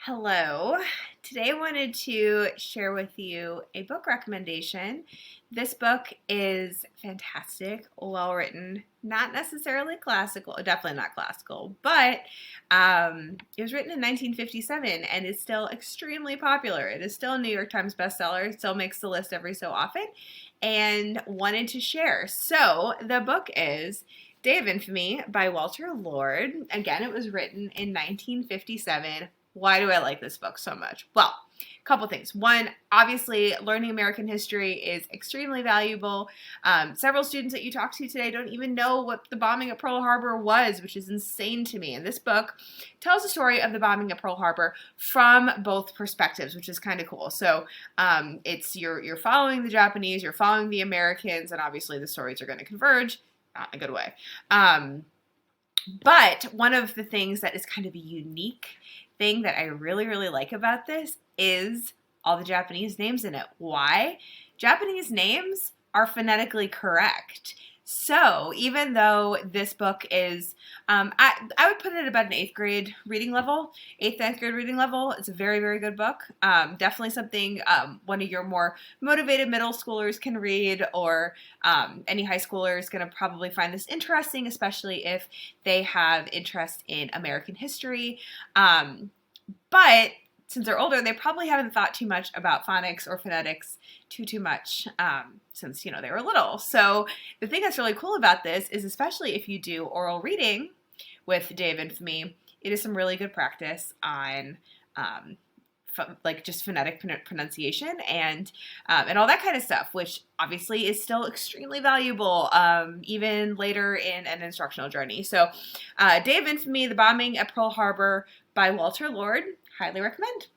Hello. Today I wanted to share with you a book recommendation. This book is fantastic, well written, not necessarily classical, definitely not classical, but it was written in 1957 and is still extremely popular. It is still a New York Times bestseller, it still makes the list every so often, and wanted to share. So the book is Day of Infamy by Walter Lord. Again, it was written in 1957. Why do I like this book so much? Well, a couple things. One, obviously, learning American history is extremely valuable. Several students that you talk to today don't even know what the bombing at Pearl Harbor was, which is insane to me. And this book tells the story of the bombing at Pearl Harbor from both perspectives, which is kind of cool. So it's you're following the Japanese, you're following the Americans, and obviously the stories are going to converge, not in a good way. But one of the things that is kind of a unique thing that I really, really like about this is all the Japanese names in it. Why? Japanese names are phonetically correct. So even though this book is, I would put it at about an eighth grade reading level, ninth grade reading level. It's a very, very good book. Definitely something one of your more motivated middle schoolers can read, or any high schooler is going to probably find this interesting, especially if they have interest in American history. But since they're older, they probably haven't thought too much about phonics or phonetics too much since, they were little. So the thing that's really cool about this is, especially if you do oral reading with Day of Infamy, it is some really good practice on just phonetic pronunciation and all that kind of stuff, which obviously is still extremely valuable even later in an instructional journey. So Day of Infamy, The Bombing at Pearl Harbor by Walter Lord, highly recommend.